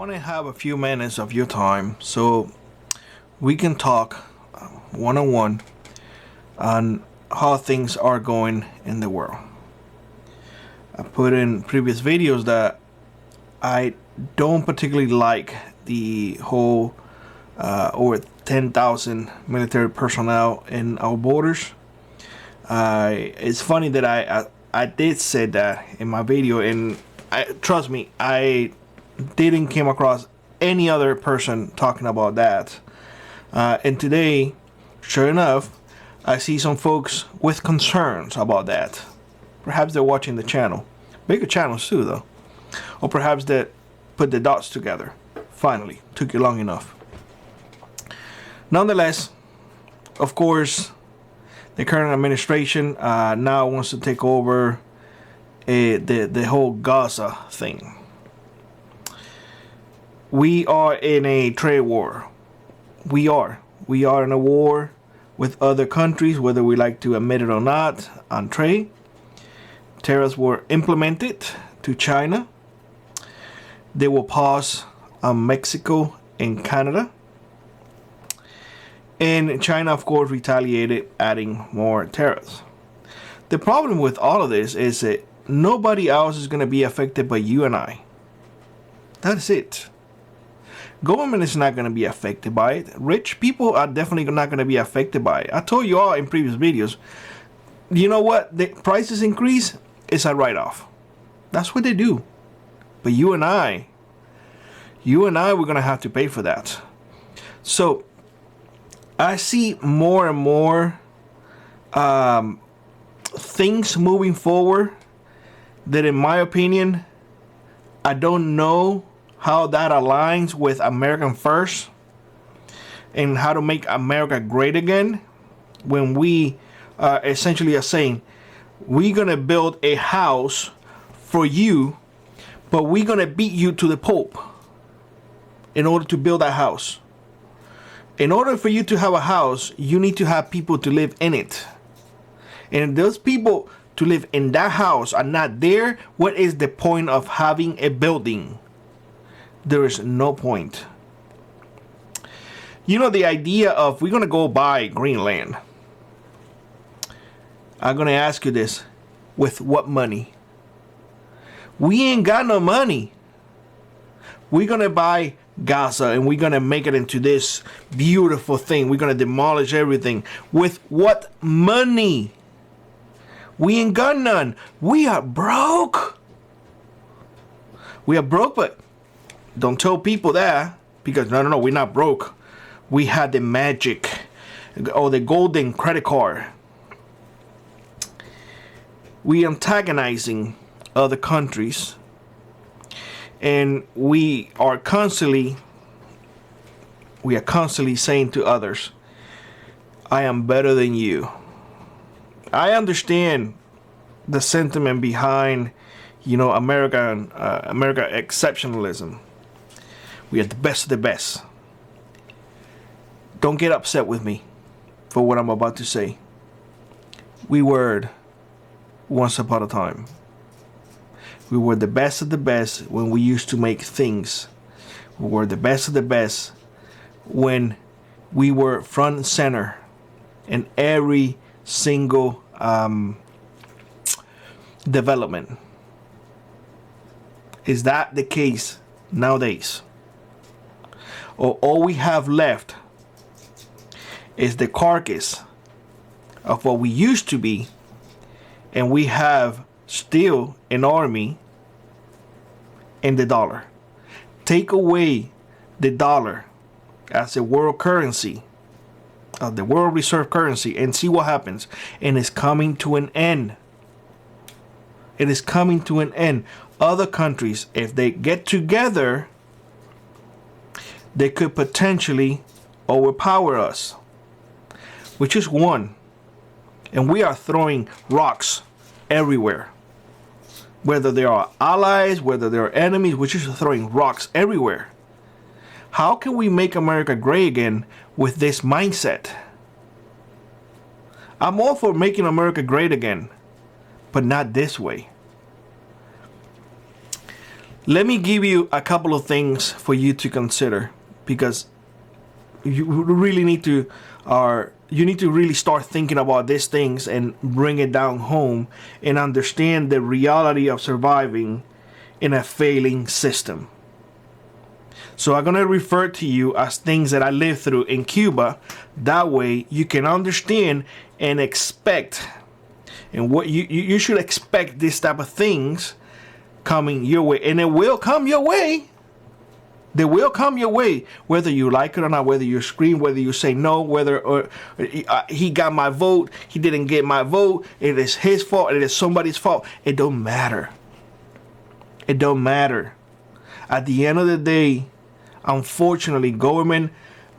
want to have a few minutes of your time so we can talk one-on-one on how things are going in the world. I put in previous videos that I don't particularly like the whole over 10,000 military personnel in our borders. It's funny that I did say that in my video, and trust me, I didn't came across any other person talking about that. And today, sure enough, I see some folks with concerns about that. Perhaps they're watching the channel. Bigger channels too, though. Or perhaps they put the dots together. Finally, took you long enough. Nonetheless, of course, the current administration now wants to take over the whole Gaza thing. We are in a trade war. We are in a war with other countries, whether we like to admit it or not, on trade. Tariffs were implemented to China. They will pause on Mexico and Canada. And China, of course, retaliated, adding more tariffs. The problem with all of this is that nobody else is going to be affected but you and I. That's it. Government is not going to be affected by it. Rich people are definitely not going to be affected by it. I told you all in previous videos, you know what? The prices increase, it's a write-off. That's what they do. But you and I, we're going to have to pay for that. So I see more and more things moving forward that, in my opinion, I don't know how that aligns with American First and how to make America great again, when we essentially are saying we're going to build a house for you, but we're going to beat you to the Pope in order to build that house. In order for you to have a house, you need to have people to live in it. And if those people to live in that house are not there, what is the point of having a building? There is no point. You know, the idea of we're going to go buy Greenland. I'm going to ask you this. With what money? We ain't got no money. We're going to buy Gaza and we're going to make it into this beautiful thing. We're going to demolish everything. With what money? We ain't got none. We are broke. We are broke, but don't tell people that, because no, we're not broke. We had the magic or the golden credit card. We antagonizing other countries, and we are constantly saying to others, I am better than you. I understand the sentiment behind, America exceptionalism. We are the best of the best. Don't get upset with me for what I'm about to say. We were once upon a time. We were the best of the best when we used to make things. We were the best of the best when we were front and center in every single development. Is that the case nowadays? Or all we have left is the carcass of what we used to be, and we have still an army and the dollar. Take away the dollar as a world currency, the world reserve currency, and see what happens. And it's coming to an end. It is coming to an end. Other countries, if they get together, they could potentially overpower us, which is one. And we are throwing rocks everywhere. Whether they are allies, whether they are enemies, we're just throwing rocks everywhere. How can we make America great again with this mindset? I'm all for making America great again, but not this way. Let me give you a couple of things for you to consider, because you really need to really start thinking about these things and bring it down home and understand the reality of surviving in a failing system. So I'm going to refer to you as things that I lived through in Cuba. That way you can understand and expect, and what you should expect this type of things coming your way. And it will come your way. They will come your way, whether you like it or not, whether you scream, whether you say no, whether or he got my vote, he didn't get my vote, it is his fault, it is somebody's fault. It don't matter. It don't matter. At the end of the day, unfortunately, government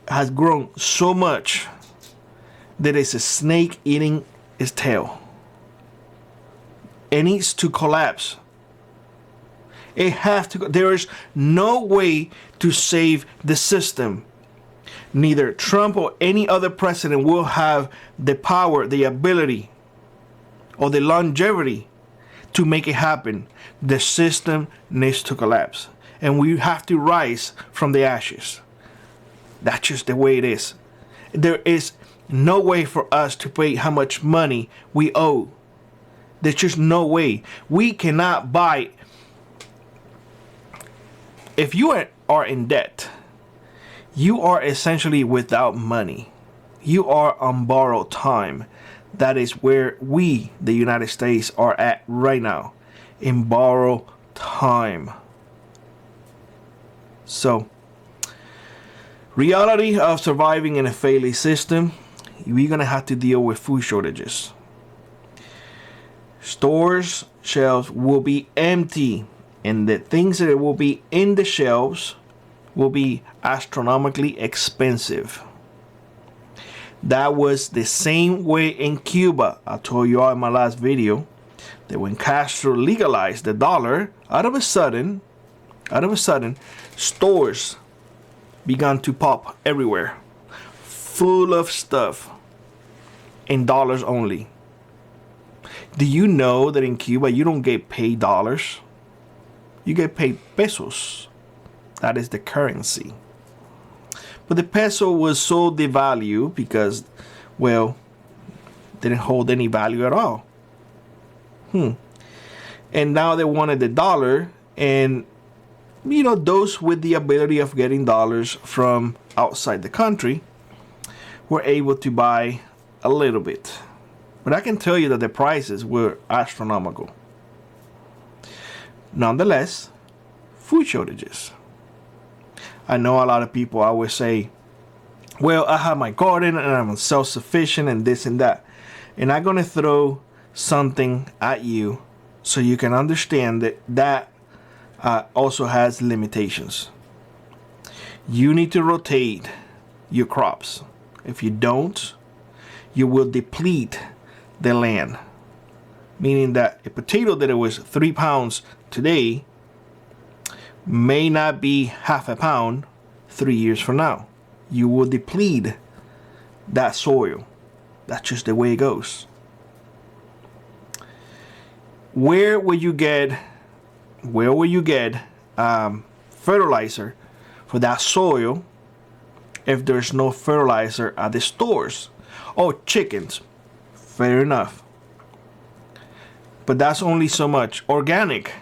has grown so much that it's a snake eating its tail. It needs to collapse. It has to. There is no way to save the system. Neither Trump or any other president will have the power, the ability, or the longevity to make it happen. The system needs to collapse, and we have to rise from the ashes. That's just the way it is. There is no way for us to pay how much money we owe. There's just no way. We cannot buy. If you are in debt, you are essentially without money. You are on borrowed time. That is where we, the United States, are at right now, in borrowed time. So, reality of surviving in a failing system, we're going to have to deal with food shortages. Stores, shelves will be empty, and the things that will be in the shelves will be astronomically expensive. That was the same way in Cuba. I told you all in my last video that when Castro legalized the dollar, out of a sudden, stores began to pop everywhere, full of stuff, in dollars only. Do you know that in Cuba you don't get paid dollars? You get paid pesos. That is the currency. But the peso was so devalued because, well, didn't hold any value at all. And now they wanted the dollar, and those with the ability of getting dollars from outside the country were able to buy a little bit. But I can tell you that the prices were astronomical. Nonetheless, food shortages. I know a lot of people always say, well, I have my garden and I'm self-sufficient and this and that. And I'm going to throw something at you so you can understand that also has limitations. You need to rotate your crops. If you don't, you will deplete the land. Meaning that a potato that it was 3 pounds today may not be half a pound 3 years from now. You will deplete that soil. That's just the way it goes. Where will you get fertilizer for that soil if there's no fertilizer at the stores? Oh, chickens. Fair enough. But that's only so much. Organic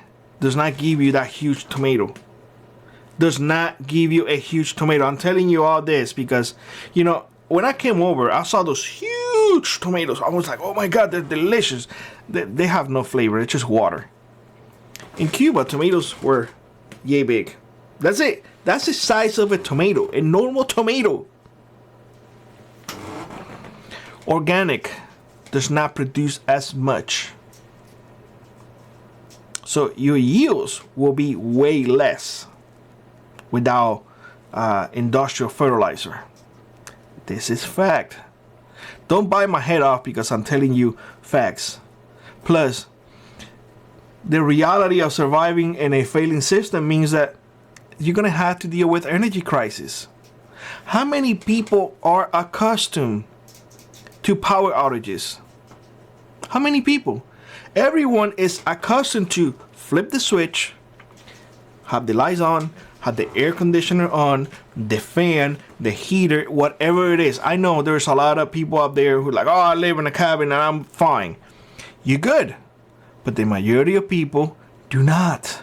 does not give you that huge tomato. Does not give you a huge tomato. I'm telling you all this because, when I came over, I saw those huge tomatoes. I was like, oh my God, they're delicious. They have no flavor. It's just water. In Cuba, tomatoes were yay big. That's it. That's the size of a tomato, a normal tomato. Organic does not produce as much. So your yields will be way less without industrial fertilizer. This is fact. Don't bite my head off because I'm telling you facts. Plus, the reality of surviving in a failing system means that you're going to have to deal with energy crisis. How many people are accustomed to power outages? How many people? Everyone is accustomed to flip the switch, have the lights on, have the air conditioner on, the fan, the heater, whatever it is. I know there's a lot of people out there who are like, oh, I live in a cabin and I'm fine. You're good. But the majority of people do not.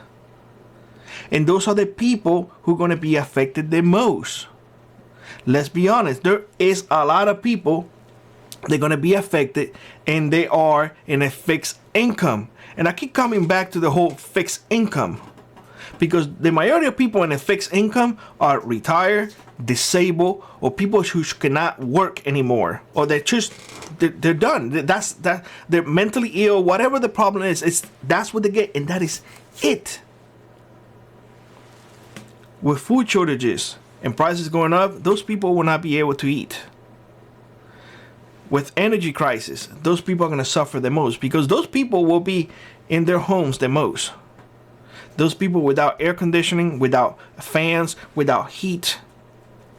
And those are the people who are going to be affected the most. Let's be honest. There is a lot of people they're going to be affected, and they are in a fixed income. And I keep coming back to the whole fixed income, because the majority of people in a fixed income are retired, disabled, or people who cannot work anymore, or they're done. They're mentally ill. Whatever the problem is, that's what they get, and that is it. With food shortages and prices going up, those people will not be able to eat. With energy crisis, those people are going to suffer the most, because those people will be in their homes the most. Those people without air conditioning, without fans, without heat.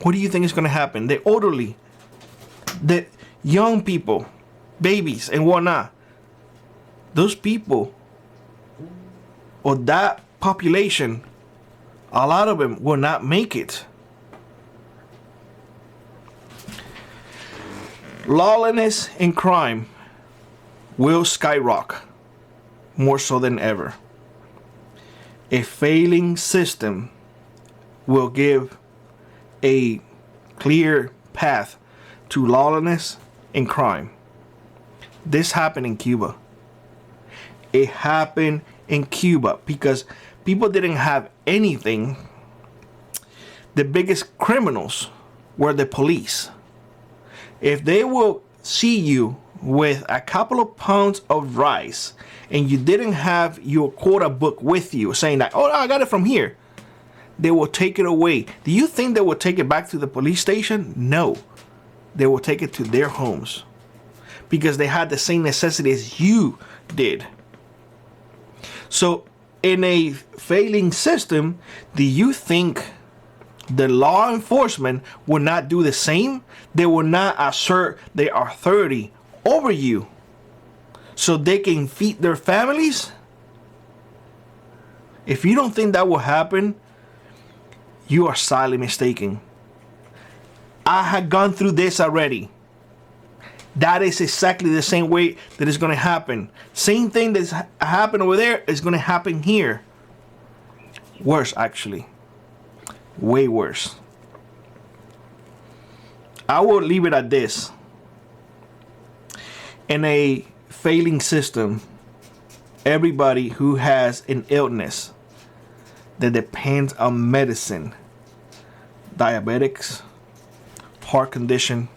What do you think is going to happen? The elderly, the young people, babies and whatnot. Those people, or that population, a lot of them will not make it. Lawlessness and crime will skyrocket more so than ever. A failing system will give a clear path to lawlessness and crime. This happened in Cuba. It happened in Cuba because people didn't have anything. The biggest criminals were the police. If they will see you with a couple of pounds of rice and you didn't have your quota book with you saying that, oh, I got it from here, they will take it away. Do you think they will take it back to the police station? No. They will take it to their homes because they had the same necessity as you did. So in a failing system, do you think the law enforcement will not do the same? They will not assert their authority over you so they can feed their families? If you don't think that will happen, you are sadly mistaken. I had gone through this already. That is exactly the same way that it's going to happen. Same thing that's happened over there is going to happen here. Worse, actually. Way worse. I will leave it at this. In a failing system, everybody who has an illness that depends on medicine, diabetics, heart condition,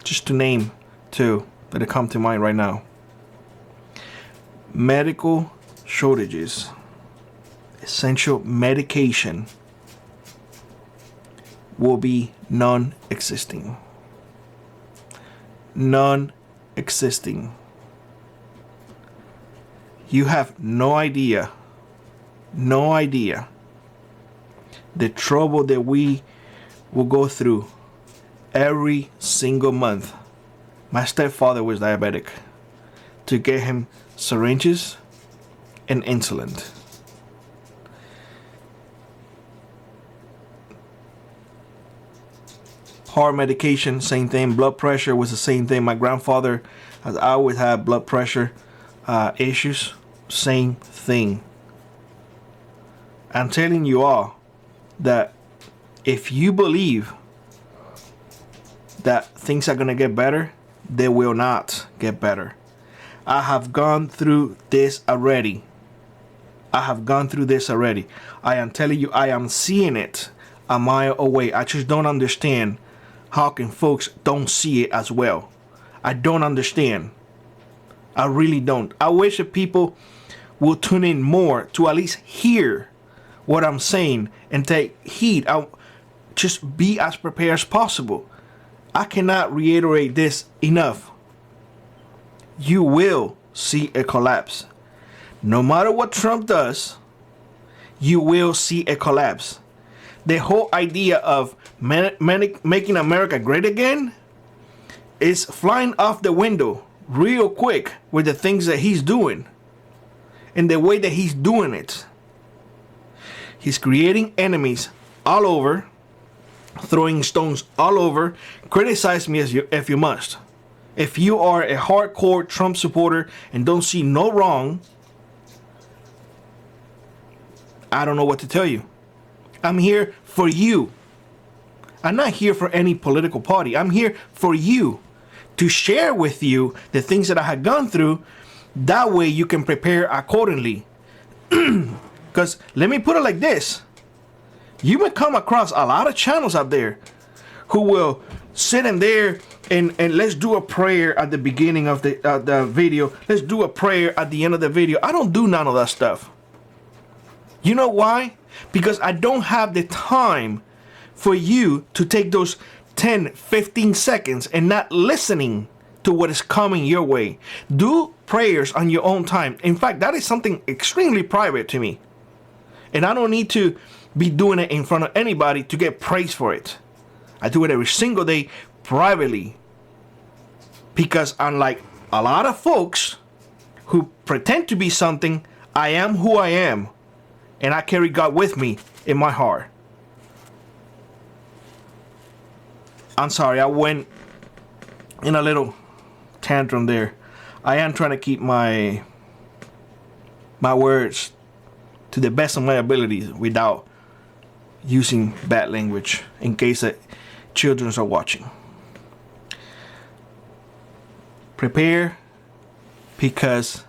just to name two that come to mind right now. Medical shortages, essential medication will be non-existing. Non-existing. You have no idea the trouble that we will go through every single month. My stepfather was diabetic. To get him syringes and insulin. Heart medication, same thing. Blood pressure was the same thing. My grandfather has always had blood pressure issues. Same thing. I'm telling you all that if you believe that things are going to get better, they will not get better. I have gone through this already. I am telling you, I am seeing it a mile away. I just don't understand how can folks don't see it as well. I don't understand. I really don't. I wish that people will tune in more to at least hear what I'm saying and take heed. I'll just be as prepared as possible. I cannot reiterate this enough. You will see a collapse. No matter what Trump does, you will see a collapse. The whole idea of making America great again is flying off the window real quick with the things that he's doing and the way that he's doing it. He's creating enemies all over, throwing stones all over. Criticize me if you must. If you are a hardcore Trump supporter and don't see no wrong, I don't know what to tell you. I'm here for you. I'm not here for any political party. I'm here for you, to share with you the things that I have gone through. That way you can prepare accordingly. Because let me put it like this. You may come across a lot of channels out there who will sit in there and let's do a prayer at the beginning of the video. Let's do a prayer at the end of the video. I don't do none of that stuff. You know why? Because I don't have the time for you to take those 10, 15 seconds and not listening to what is coming your way. Do prayers on your own time. In fact, that is something extremely private to me. And I don't need to be doing it in front of anybody to get praise for it. I do it every single day privately. Because unlike a lot of folks who pretend to be something, I am who I am. And I carry God with me in my heart. I'm sorry, I went in a little tantrum there. I am trying to keep my words to the best of my abilities without using bad language in case that children are watching. Prepare, because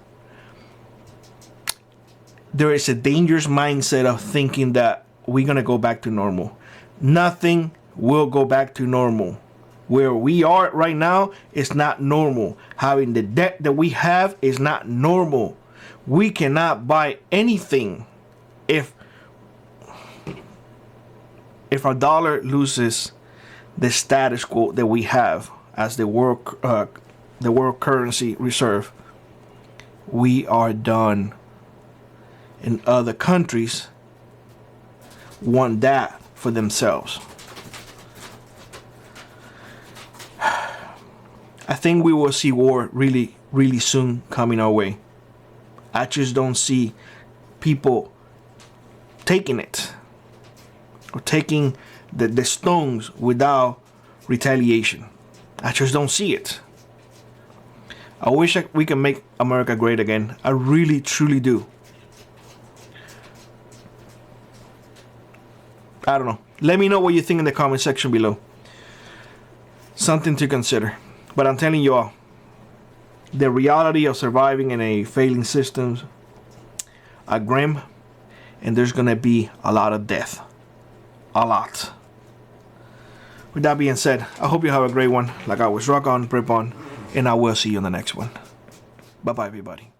there is a dangerous mindset of thinking that we're going to go back to normal. Nothing will go back to normal. Where we are right now is not normal. Having the debt that we have is not normal. We cannot buy anything if our dollar loses the status quo that we have as the world currency reserve. We are done. And other countries want that for themselves. I think we will see war really, really soon coming our way. I just don't see people taking it or taking the stones without retaliation. I just don't see it. I wish we can make America great again. I really, truly do. I don't know. Let me know what you think in the comment section below. Something to consider. But I'm telling you all, the reality of surviving in a failing system are grim, and there's gonna be a lot of death. A lot. With that being said, I hope you have a great one. Like always, rock on, prep on, and I will see you in the next one. Bye bye, everybody.